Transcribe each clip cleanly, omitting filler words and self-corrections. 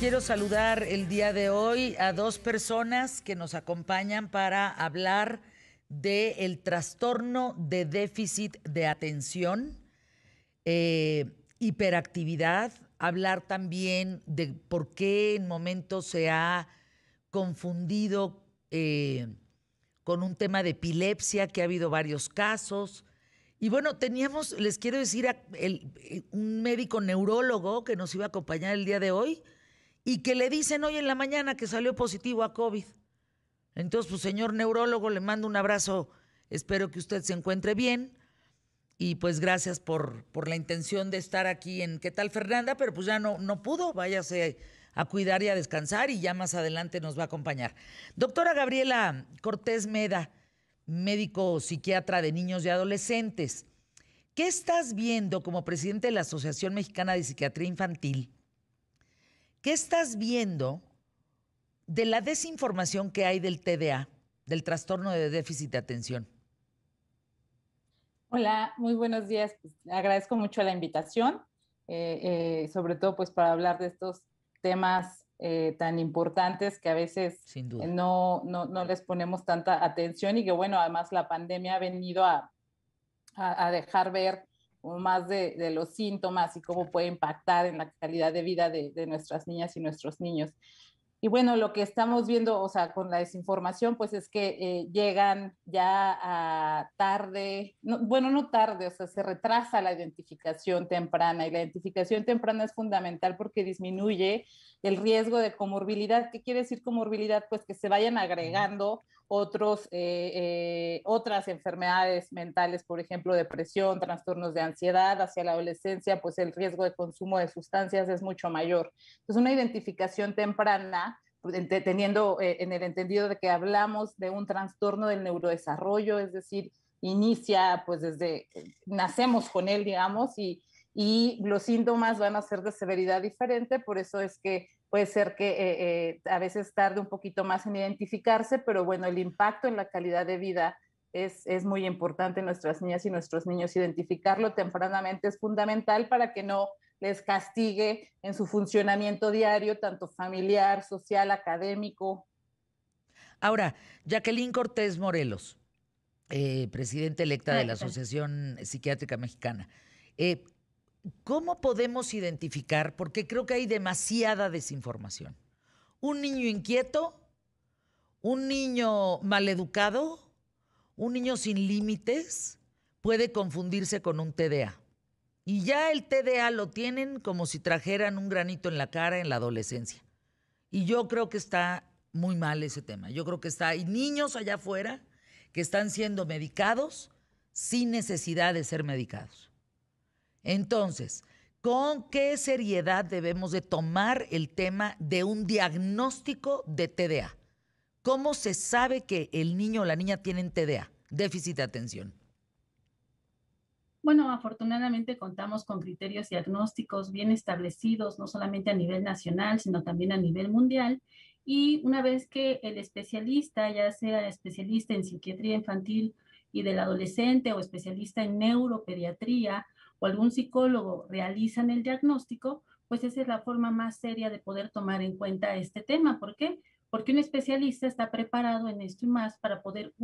Quiero saludar el día de hoy a dos personas que nos acompañan para hablar del trastorno de déficit de atención, hiperactividad, hablar también de por qué en momentos se ha confundido con un tema de epilepsia, que ha habido varios casos. Y bueno, teníamos, les quiero decir, un médico neurólogo que nos iba a acompañar el día de hoy y que le dicen hoy en la mañana que salió positivo a COVID. Entonces, pues, señor neurólogo, le mando un abrazo. Espero que usted se encuentre bien. Y pues gracias por la intención de estar aquí en ¿Qué tal, Fernanda? Pero pues ya no pudo. Váyase a cuidar y a descansar y ya más adelante nos va a acompañar. Doctora Gabriela Cortés Meda, médico psiquiatra de niños y adolescentes. ¿Qué estás viendo como presidente de la Asociación Mexicana de Psiquiatría Infantil? ¿Qué estás viendo de la desinformación que hay del TDA, del trastorno de déficit de atención? Hola, muy buenos días. Pues, agradezco mucho la invitación, sobre todo pues para hablar de estos temas tan importantes que a veces Sin duda. no les ponemos tanta atención y que bueno, además la pandemia ha venido a dejar ver más de los síntomas y cómo puede impactar en la calidad de vida de nuestras niñas y nuestros niños. Y bueno, lo que estamos viendo, o sea, con la desinformación, pues es que llegan ya a tarde, no, bueno, no tarde, o sea, se retrasa la identificación temprana y la identificación temprana es fundamental porque disminuye el riesgo de comorbilidad. ¿Qué quiere decir comorbilidad? Pues que se vayan agregando otras enfermedades mentales, por ejemplo, depresión, trastornos de ansiedad hacia la adolescencia, pues el riesgo de consumo de sustancias es mucho mayor. Entonces, una identificación temprana, teniendo en el entendido de que hablamos de un trastorno del neurodesarrollo, es decir, inicia pues desde, nacemos con él, digamos, y los síntomas van a ser de severidad diferente, por eso es que puede ser que a veces tarde un poquito más en identificarse, pero bueno, el impacto en la calidad de vida es muy importante en nuestras niñas y nuestros niños. Identificarlo tempranamente es fundamental para que no les castigue en su funcionamiento diario, tanto familiar, social, académico. Ahora, Jacqueline Cortés Morelos, presidenta electa de Hola, la ¿qué tal? Asociación Psiquiátrica Mexicana. Eh, ¿Cómo podemos identificar? Porque creo que hay demasiada desinformación. Un niño inquieto, un niño maleducado, un niño sin límites puede confundirse con un TDA. Y ya el TDA lo tienen como si trajeran un granito en la cara en la adolescencia. Y yo creo que está muy mal ese tema. Yo creo que hay niños allá afuera que están siendo medicados sin necesidad de ser medicados. Entonces, ¿con qué seriedad debemos de tomar el tema de un diagnóstico de TDA? ¿Cómo se sabe que el niño o la niña tienen TDA, déficit de atención? Bueno, afortunadamente contamos con criterios diagnósticos bien establecidos, no solamente a nivel nacional, sino también a nivel mundial. Y una vez que el especialista, ya sea especialista en psiquiatría infantil y del adolescente o especialista en neuropediatría o algún psicólogo realizan el diagnóstico, pues esa es la forma más seria de poder tomar en cuenta este tema. ¿Por qué? Porque un especialista está preparado en esto y más para poder,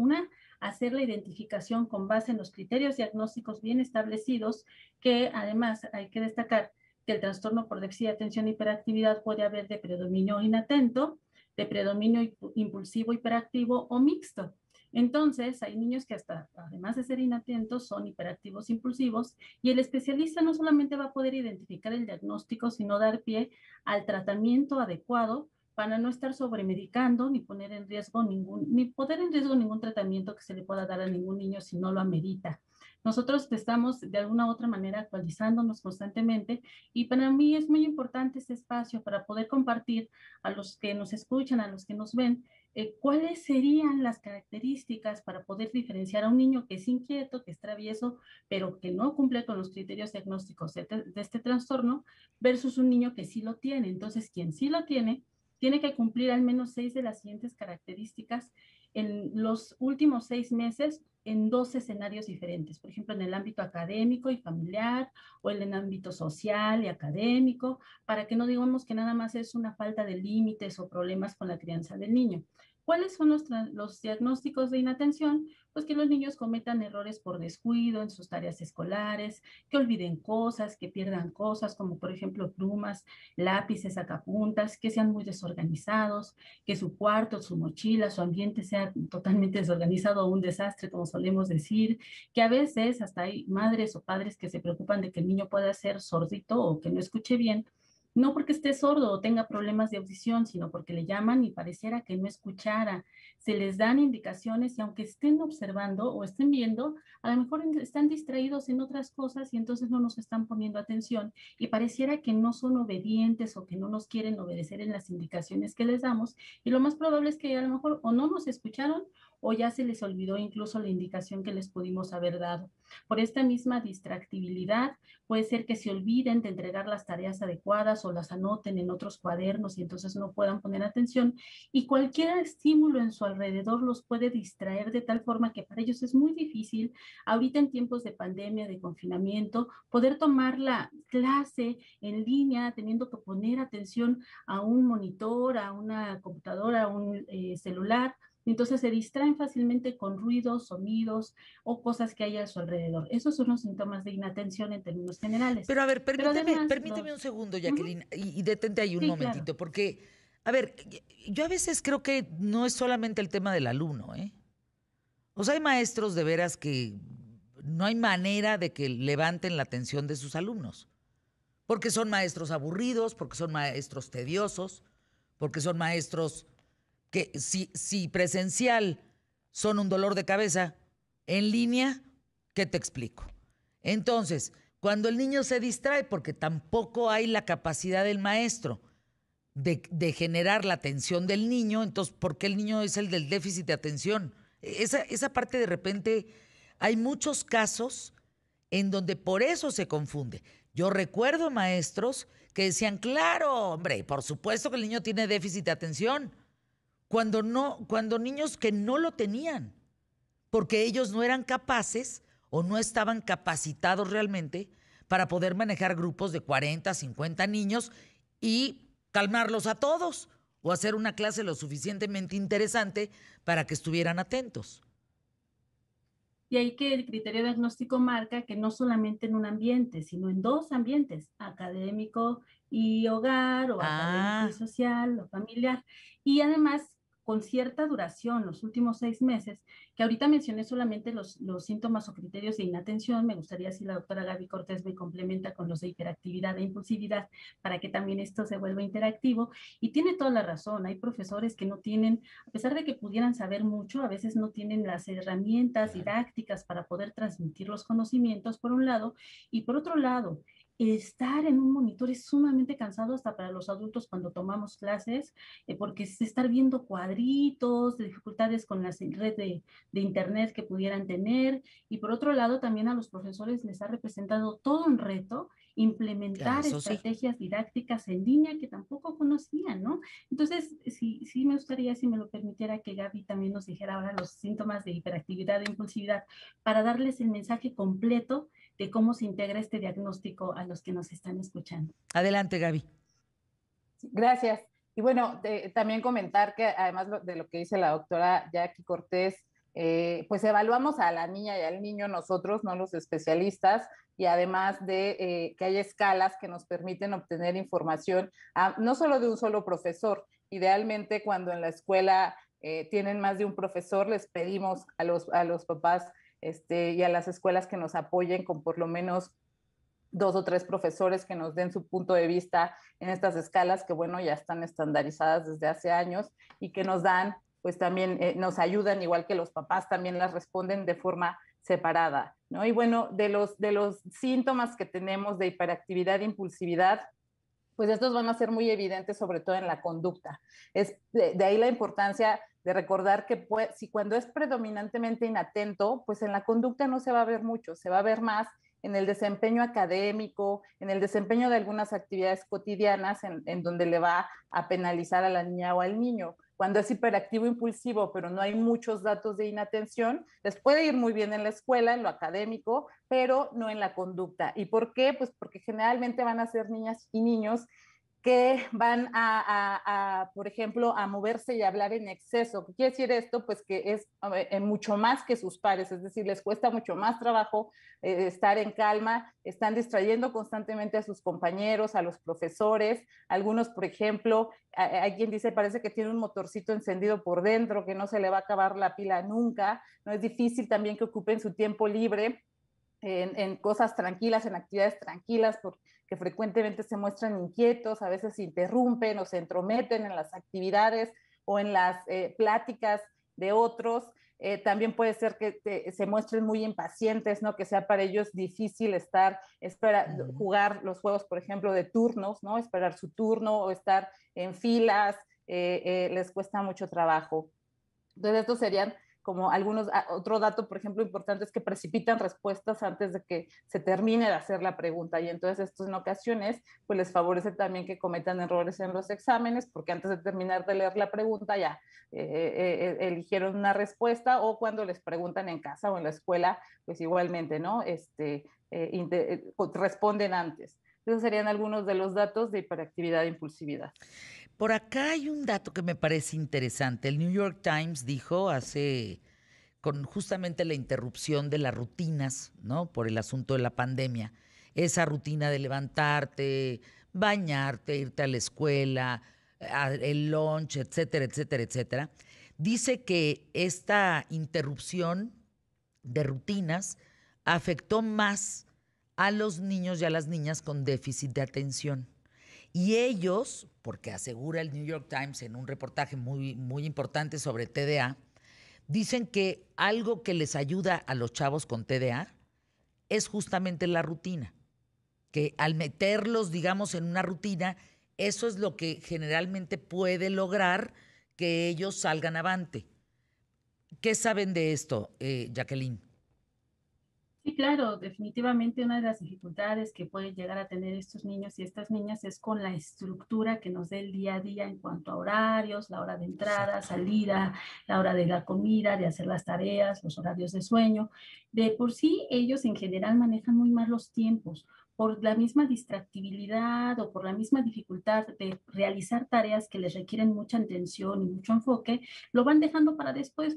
hacer la identificación con base en los criterios diagnósticos bien establecidos, que además hay que destacar que el trastorno por déficit de atención e hiperactividad puede haber de predominio inatento, de predominio impulsivo hiperactivo o mixto. Entonces, hay niños que hasta, además de ser inatentos, son hiperactivos impulsivos y el especialista no solamente va a poder identificar el diagnóstico, sino dar pie al tratamiento adecuado para no estar sobremedicando ni poner en riesgo ni poner en riesgo ningún tratamiento que se le pueda dar a ningún niño si no lo amerita. Nosotros estamos de alguna u otra manera actualizándonos constantemente y para mí es muy importante este espacio para poder compartir a los que nos escuchan, a los que nos ven, cuáles serían las características para poder diferenciar a un niño que es inquieto, que es travieso, pero que no cumple con los criterios diagnósticos de este trastorno, versus un niño que sí lo tiene. Entonces, quien sí lo tiene que cumplir al menos 6 de las siguientes características en los últimos 6 meses en dos escenarios diferentes, por ejemplo, en el ámbito académico y familiar o en el ámbito social y académico, para que no digamos que nada más es una falta de límites o problemas con la crianza del niño. ¿Cuáles son los diagnósticos de inatención? Pues que los niños cometan errores por descuido en sus tareas escolares, que olviden cosas, que pierdan cosas, como por ejemplo plumas, lápices, sacapuntas, que sean muy desorganizados, que su cuarto, su mochila, su ambiente sea totalmente desorganizado o un desastre, como solemos decir, que a veces hasta hay madres o padres que se preocupan de que el niño pueda ser sordito o que no escuche bien, no porque esté sordo o tenga problemas de audición, sino porque le llaman y pareciera que no escuchara. Se les dan indicaciones y aunque estén observando o estén viendo, a lo mejor están distraídos en otras cosas y entonces no nos están poniendo atención y pareciera que no son obedientes o que no nos quieren obedecer en las indicaciones que les damos y lo más probable es que a lo mejor o no nos escucharon o ya se les olvidó incluso la indicación que les pudimos haber dado. Por esta misma distractibilidad, puede ser que se olviden de entregar las tareas adecuadas o las anoten en otros cuadernos y entonces no puedan poner atención y cualquier estímulo en su alrededor los puede distraer de tal forma que para ellos es muy difícil, ahorita en tiempos de pandemia, de confinamiento, poder tomar la clase en línea teniendo que poner atención a un monitor, a una computadora, a un celular. Entonces se distraen fácilmente con ruidos, sonidos o cosas que hay a su alrededor. Esos son los síntomas de inatención en términos generales. Pero a ver, Pero además, permíteme un segundo, Jacqueline, y detente ahí un sí, claro. momentito, porque, a ver, yo a veces creo que no es solamente el tema del alumno, ¿eh? O sea, hay maestros de veras que no hay manera de que levanten la atención de sus alumnos, porque son maestros aburridos, porque son maestros tediosos, porque son maestros que si presencial son un dolor de cabeza, en línea, ¿qué te explico? Entonces, cuando el niño se distrae, porque tampoco hay la capacidad del maestro de generar la atención del niño, entonces, ¿por qué el niño es el del déficit de atención? Esa parte de repente, hay muchos casos en donde por eso se confunde. Yo recuerdo maestros que decían, claro, hombre, por supuesto que el niño tiene déficit de atención, cuando no, cuando niños que no lo tenían, porque ellos no eran capaces o no estaban capacitados realmente para poder manejar grupos de 40, 50 niños y calmarlos a todos o hacer una clase lo suficientemente interesante para que estuvieran atentos. Y ahí que el criterio diagnóstico marca que no solamente en un ambiente, sino en dos ambientes, académico y hogar, o académico y Ah, social, o familiar. Y además, con cierta duración, los últimos 6 meses, que ahorita mencioné solamente los síntomas o criterios de inatención, me gustaría si la doctora Gaby Cortés me complementa con los de hiperactividad e impulsividad, para que también esto se vuelva interactivo. Y tiene toda la razón, hay profesores que no tienen, a pesar de que pudieran saber mucho, a veces no tienen las herramientas didácticas para poder transmitir los conocimientos, por un lado, y por otro lado, estar en un monitor es sumamente cansado hasta para los adultos cuando tomamos clases, porque es estar viendo cuadritos, dificultades con la red de internet que pudieran tener, y por otro lado también a los profesores les ha representado todo un reto implementar eso sí. estrategias didácticas en línea que tampoco conocían, ¿no? Entonces, sí me gustaría, si me lo permitiera, que Gaby también nos dijera ahora los síntomas de hiperactividad e impulsividad para darles el mensaje completo de cómo se integra este diagnóstico a los que nos están escuchando. Adelante, Gaby. Gracias. Y bueno, también comentar que además de lo que dice la doctora Jackie Cortés, pues evaluamos a la niña y al niño nosotros, no los especialistas, y además de que hay escalas que nos permiten obtener información, no solo de un solo profesor. Idealmente, cuando en la escuela tienen más de un profesor, les pedimos a los papás y a las escuelas que nos apoyen con por lo menos 2 o 3 profesores que nos den su punto de vista en estas escalas que, bueno, ya están estandarizadas desde hace años y que nos dan, pues también nos ayudan, igual que los papás también las responden de forma separada, ¿no? Y bueno, de los síntomas que tenemos de hiperactividad e impulsividad, pues estos van a ser muy evidentes, sobre todo en la conducta. Es de ahí la importancia de recordar que si cuando es predominantemente inatento, pues en la conducta no se va a ver mucho, se va a ver más en el desempeño académico, en el desempeño de algunas actividades cotidianas en donde le va a penalizar a la niña o al niño. Cuando es hiperactivo impulsivo, pero no hay muchos datos de inatención, les puede ir muy bien en la escuela, en lo académico, pero no en la conducta. ¿Y por qué? Pues porque generalmente van a ser niñas y niños que van por ejemplo, a moverse y a hablar en exceso. ¿Qué quiere decir esto? Pues que es mucho más que sus pares, es decir, les cuesta mucho más trabajo estar en calma, están distrayendo constantemente a sus compañeros, a los profesores. Algunos, por ejemplo, hay quien dice, parece que tiene un motorcito encendido por dentro, que no se le va a acabar la pila nunca. No es difícil también que ocupen su tiempo libre en cosas tranquilas, en actividades tranquilas, porque frecuentemente se muestran inquietos, a veces se interrumpen o se entrometen en las actividades o en las pláticas de otros. También puede ser que se muestren muy impacientes, ¿no? Que sea para ellos difícil jugar los juegos, por ejemplo, de turnos, ¿no? Esperar su turno o estar en filas, les cuesta mucho trabajo. Entonces, estos serían como algunos, otro dato, por ejemplo, importante es que precipitan respuestas antes de que se termine de hacer la pregunta, y entonces esto en ocasiones pues les favorece también que cometan errores en los exámenes, porque antes de terminar de leer la pregunta ya eligieron una respuesta, o cuando les preguntan en casa o en la escuela, pues igualmente, ¿no? Responden antes. Esos serían algunos de los datos de hiperactividad e impulsividad. Por acá hay un dato que me parece interesante. El New York Times dijo con justamente la interrupción de las rutinas, ¿no? Por el asunto de la pandemia. Esa rutina de levantarte, bañarte, irte a la escuela, el lunch, etcétera, etcétera, etcétera. Dice que esta interrupción de rutinas afectó más a los niños y a las niñas con déficit de atención. Y ellos, porque asegura el New York Times en un reportaje muy, muy importante sobre TDA, dicen que algo que les ayuda a los chavos con TDA es justamente la rutina. Que al meterlos, digamos, en una rutina, eso es lo que generalmente puede lograr que ellos salgan avante. ¿Qué saben de esto, Jacqueline? Sí, claro, definitivamente una de las dificultades que pueden llegar a tener estos niños y estas niñas es con la estructura que nos dé el día a día en cuanto a horarios, la hora de entrada, Exacto. salida, la hora de la comida, de hacer las tareas, los horarios de sueño. De por sí, ellos en general manejan muy mal los tiempos por la misma distractibilidad o por la misma dificultad de realizar tareas que les requieren mucha atención y mucho enfoque, lo van dejando para después,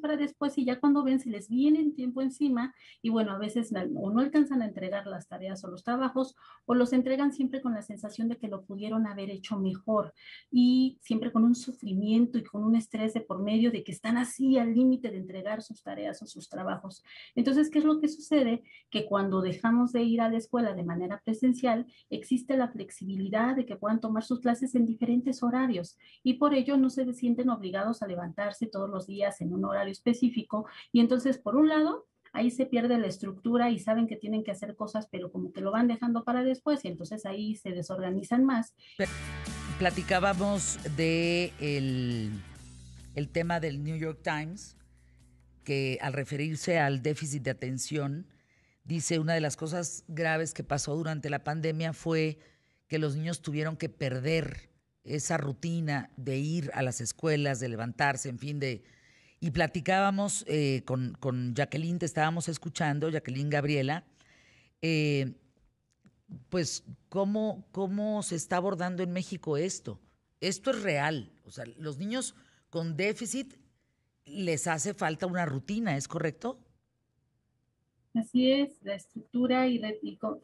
y ya cuando ven se les viene el tiempo encima. Y bueno, a veces o no alcanzan a entregar las tareas o los trabajos, o los entregan siempre con la sensación de que lo pudieron haber hecho mejor, y siempre con un sufrimiento y con un estrés de por medio de que están así al límite de entregar sus tareas o sus trabajos. Entonces, ¿qué es lo que sucede? Que cuando dejamos de ir a la escuela de manera presencial, existe la flexibilidad de que puedan tomar sus clases en diferentes horarios, y por ello no se sienten obligados a levantarse todos los días en un horario específico. Y entonces, por un lado, ahí se pierde la estructura y saben que tienen que hacer cosas, pero como que lo van dejando para después, y entonces ahí se desorganizan más. Platicábamos de el tema del New York Times, que al referirse al déficit de atención, dice una de las cosas graves que pasó durante la pandemia fue que los niños tuvieron que perder esa rutina de ir a las escuelas, de levantarse, en fin, y platicábamos con Jacqueline, te estábamos escuchando, Jacqueline Gabriela, eh, pues cómo se está abordando en México esto. Esto es real. O sea, los niños con déficit les hace falta una rutina, ¿es correcto? Así es, la estructura,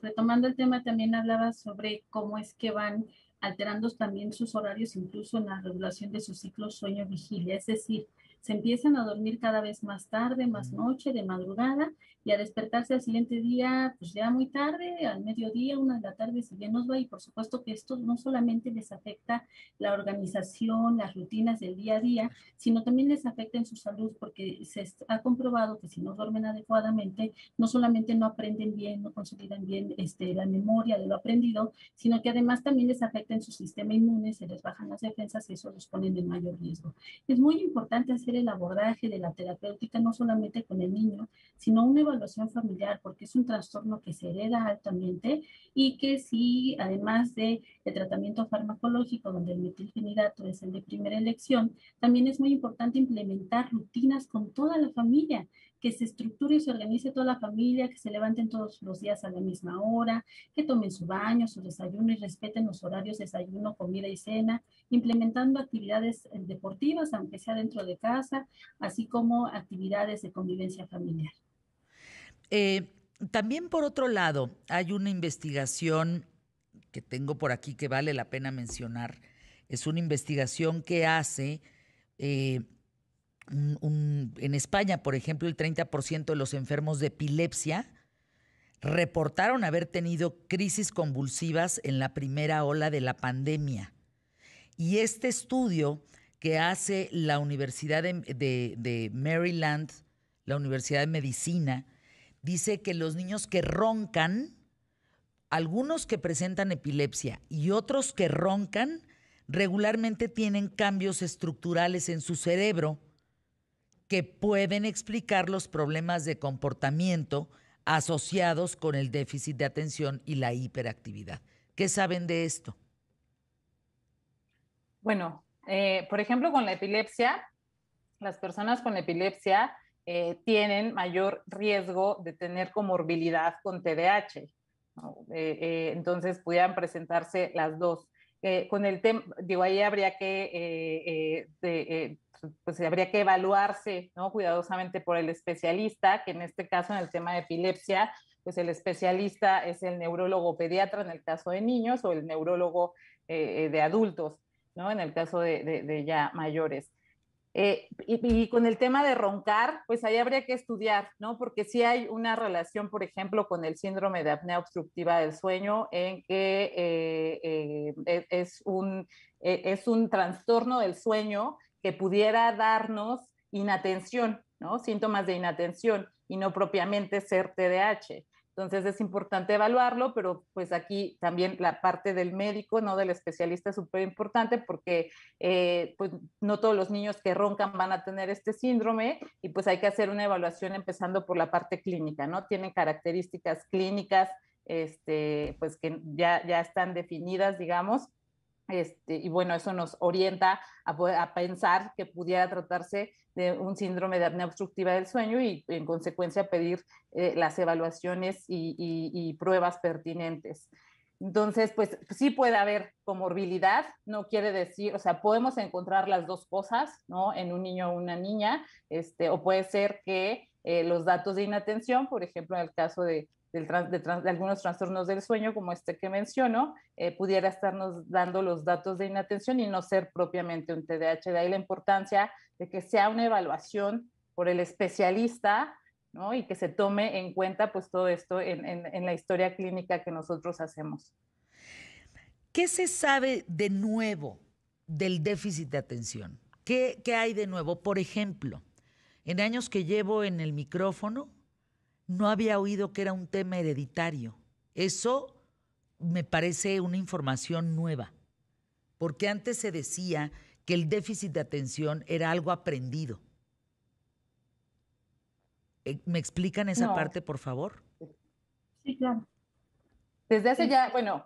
retomando el tema, también hablaba sobre cómo es que van alterando también sus horarios, incluso en la regulación de su ciclo sueño-vigilia, es decir, se empiezan a dormir cada vez más tarde, más noche, de madrugada, y a despertarse al siguiente día, pues ya muy tarde, al mediodía, 1 de la tarde, si bien nos va. Y por supuesto que esto no solamente les afecta la organización, las rutinas del día a día, sino también les afecta en su salud, porque se ha comprobado que si no duermen adecuadamente, no solamente no aprenden bien, no consolidan bien la memoria de lo aprendido, sino que además también les afecta en su sistema inmune, se les bajan las defensas y eso los pone en mayor riesgo. Es muy importante hacer el abordaje de la terapéutica no solamente con el niño, sino una evaluación familiar, porque es un trastorno que se hereda altamente y que sí, además de el tratamiento farmacológico, donde el metilfenidato es el de primera elección, también es muy importante implementar rutinas con toda la familia, que se estructure y se organice toda la familia, que se levanten todos los días a la misma hora, que tomen su baño, su desayuno y respeten los horarios de desayuno, comida y cena, implementando actividades deportivas, aunque sea dentro de casa, así como actividades de convivencia familiar. También, por otro lado, hay una investigación que tengo por aquí que vale la pena mencionar. Es una investigación que hace en España, por ejemplo, el 30% de los enfermos de epilepsia reportaron haber tenido crisis convulsivas en la primera ola de la pandemia. Y este estudio que hace la Universidad de Maryland, la Universidad de Medicina, dice que los niños que roncan, algunos que presentan epilepsia y otros que roncan, regularmente tienen cambios estructurales en su cerebro que pueden explicar los problemas de comportamiento asociados con el déficit de atención y la hiperactividad. ¿Qué saben de esto? Bueno, por ejemplo, con la epilepsia, las personas con epilepsia tienen mayor riesgo de tener comorbilidad con TDAH, ¿no? Entonces, pudieran presentarse las dos. Con el tema, digo, ahí habría que, pues habría que evaluarse, ¿no? Cuidadosamente por el especialista, que en este caso, en el tema de epilepsia, pues el especialista es el neurólogo pediatra en el caso de niños o el neurólogo de adultos, ¿no? En el caso de ya mayores. Y con el tema de roncar, pues ahí habría que estudiar, ¿no? Porque sí hay una relación, por ejemplo, con el síndrome de apnea obstructiva del sueño, en que es un trastorno del sueño que pudiera darnos inatención, ¿no? Síntomas de inatención y no propiamente ser TDAH. Entonces es importante evaluarlo, pero pues aquí también la parte del médico, no del especialista, es súper importante porque pues no todos los niños que roncan van a tener este síndrome y pues hay que hacer una evaluación empezando por la parte clínica, ¿no? Tienen características clínicas pues que ya están definidas, digamos. Y bueno, eso nos orienta a pensar que pudiera tratarse de un síndrome de apnea obstructiva del sueño y en consecuencia pedir las evaluaciones y pruebas pertinentes. Entonces, pues sí puede haber comorbilidad, no quiere decir, o sea, podemos encontrar las dos cosas, ¿no? En un niño o una niña, o puede ser que los datos de inatención, por ejemplo, en el caso de algunos trastornos del sueño, como este que menciono, pudiera estarnos dando los datos de inatención y no ser propiamente un TDAH. De ahí la importancia de que sea una evaluación por el especialista, ¿no? Y que se tome en cuenta pues todo esto en la historia clínica que nosotros hacemos. ¿Qué se sabe de nuevo del déficit de atención? ¿Qué hay de nuevo? Por ejemplo, en años que llevo en el micrófono, no había oído que era un tema hereditario. Eso me parece una información nueva, porque antes se decía que el déficit de atención era algo aprendido. ¿Me explican esa parte, por favor? Sí, claro. Desde hace ya, bueno,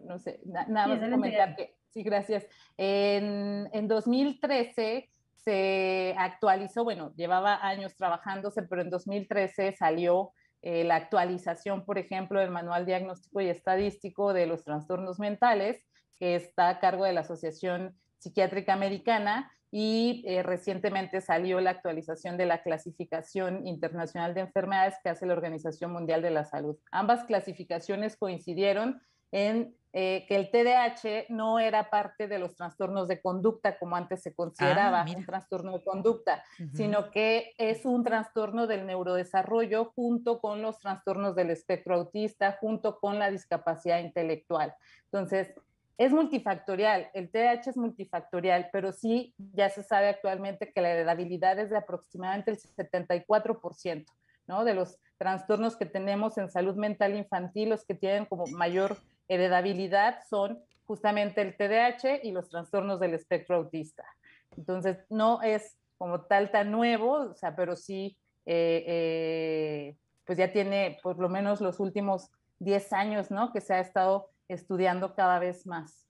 no sé, nada más comentar que, sí, gracias. En 2013 se actualizó, bueno, llevaba años trabajándose, pero en 2013 salió la actualización, por ejemplo, del Manual Diagnóstico y Estadístico de los Trastornos Mentales, que está a cargo de la Asociación Psiquiátrica Americana, y recientemente salió la actualización de la Clasificación Internacional de Enfermedades que hace la Organización Mundial de la Salud. Ambas clasificaciones coincidieron en que el TDAH no era parte de los trastornos de conducta como antes se consideraba un trastorno de conducta, sino que es un trastorno del neurodesarrollo junto con los trastornos del espectro autista, junto con la discapacidad intelectual. Entonces, es multifactorial, el TDAH es multifactorial, pero sí ya se sabe actualmente que la heredabilidad es de aproximadamente el 74%, ¿no? De los trastornos que tenemos en salud mental infantil, los que tienen como mayor heredabilidad son justamente el TDAH y los trastornos del espectro autista. Entonces, no es como tal tan nuevo, o sea, pero sí, pues ya tiene por lo menos los últimos 10 años, ¿no? Que se ha estado estudiando cada vez más.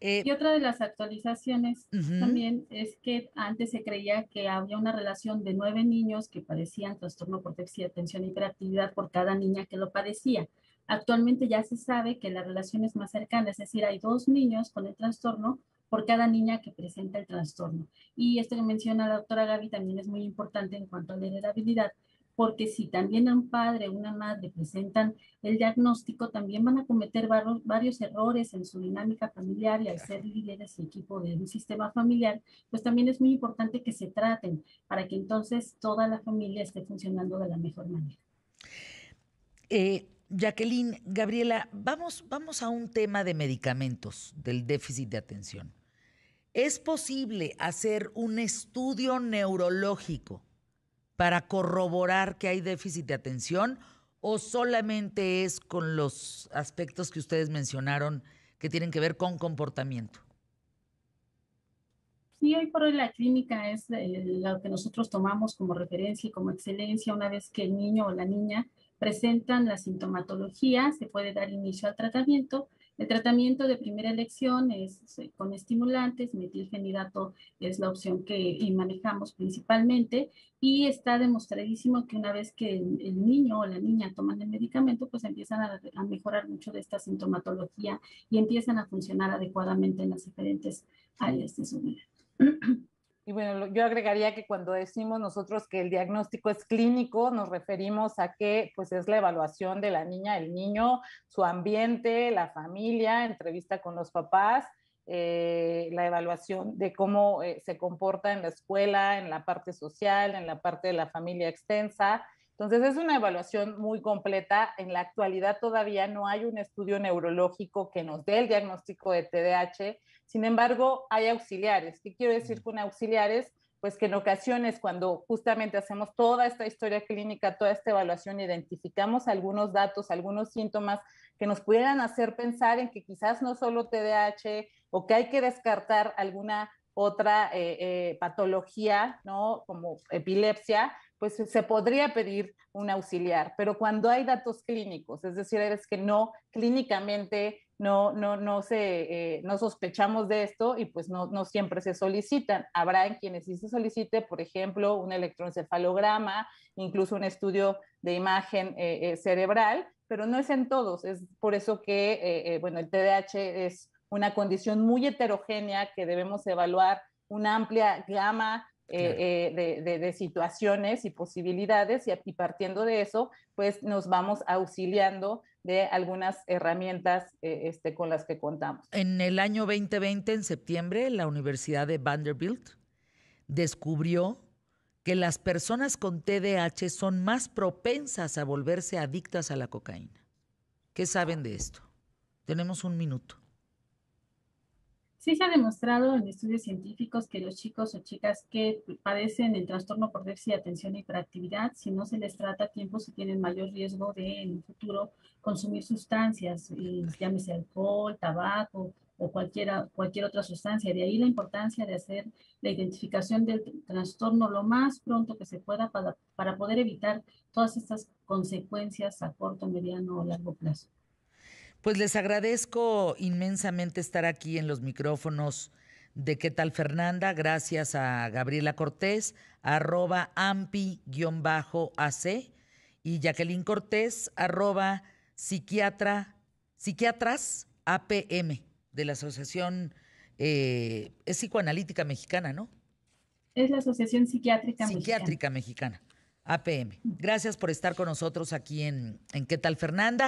Y otra de las actualizaciones Uh-huh. también es que antes se creía que había una relación de 9 niños que padecían trastorno por déficit de atención e hiperactividad por cada niña que lo padecía. Actualmente ya se sabe que la relación es más cercana, es decir, hay 2 niños con el trastorno por cada niña que presenta el trastorno. Y esto que menciona la doctora Gaby también es muy importante en cuanto a la heredabilidad, porque si también un padre o una madre presentan el diagnóstico, también van a cometer varios errores en su dinámica familiar, y al ser líderes y equipo de un sistema familiar, pues también es muy importante que se traten para que entonces toda la familia esté funcionando de la mejor manera. Jacqueline, Gabriela, vamos a un tema de medicamentos del déficit de atención. ¿Es posible hacer un estudio neurológico para corroborar que hay déficit de atención o solamente es con los aspectos que ustedes mencionaron que tienen que ver con comportamiento? Sí, hoy por hoy la clínica es lo que nosotros tomamos como referencia y como excelencia. Una vez que el niño o la niña presentan la sintomatología, se puede dar inicio al tratamiento. El tratamiento de primera elección es con estimulantes, metilfenidato es la opción que manejamos principalmente, y está demostradísimo que una vez que el niño o la niña toman el medicamento, pues empiezan a mejorar mucho de esta sintomatología y empiezan a funcionar adecuadamente en las diferentes áreas de su vida. Y bueno, yo agregaría que cuando decimos nosotros que el diagnóstico es clínico, nos referimos a que pues es la evaluación de la niña, el niño, su ambiente, la familia, entrevista con los papás, la evaluación de cómo se comporta en la escuela, en la parte social, en la parte de la familia extensa. Entonces es una evaluación muy completa. En la actualidad todavía no hay un estudio neurológico que nos dé el diagnóstico de TDAH. Sin embargo, hay auxiliares. ¿Qué quiero decir con auxiliares? Pues que en ocasiones cuando justamente hacemos toda esta historia clínica, toda esta evaluación, identificamos algunos datos, algunos síntomas que nos pudieran hacer pensar en que quizás no solo TDAH o que hay que descartar alguna otra patología, ¿no? Como epilepsia, pues se podría pedir un auxiliar. Pero cuando hay datos clínicos, es decir, es que no clínicamente no sospechamos de esto y pues no siempre se solicitan. Habrá en quienes sí se solicite, por ejemplo, un electroencefalograma, incluso un estudio de imagen cerebral, pero no es en todos. Es por eso que, bueno, el TDAH es una condición muy heterogénea que debemos evaluar una amplia gama de situaciones y posibilidades, y partiendo de eso, pues nos vamos auxiliando de algunas herramientas con las que contamos. En el año 2020, en septiembre, la Universidad de Vanderbilt descubrió que las personas con TDAH son más propensas a volverse adictas a la cocaína. ¿Qué saben de esto? Tenemos un minuto. Sí se ha demostrado en estudios científicos que los chicos o chicas que padecen el trastorno por déficit de atención e hiperactividad, si no se les trata a tiempo, sí tienen mayor riesgo de en el futuro consumir sustancias, llámese alcohol, tabaco o cualquier otra sustancia. De ahí la importancia de hacer la identificación del trastorno lo más pronto que se pueda para poder evitar todas estas consecuencias a corto, mediano o largo plazo. Pues les agradezco inmensamente estar aquí en los micrófonos de ¿Qué tal, Fernanda? Gracias a Gabriela Cortés, @ampi_ac, y Jacqueline Cortés, psiquiatras APM, de la Asociación, es Psicoanalítica Mexicana, ¿no? Es la Asociación Psiquiátrica Mexicana. Psiquiátrica Mexicana, APM. Gracias por estar con nosotros aquí en ¿Qué tal, Fernanda?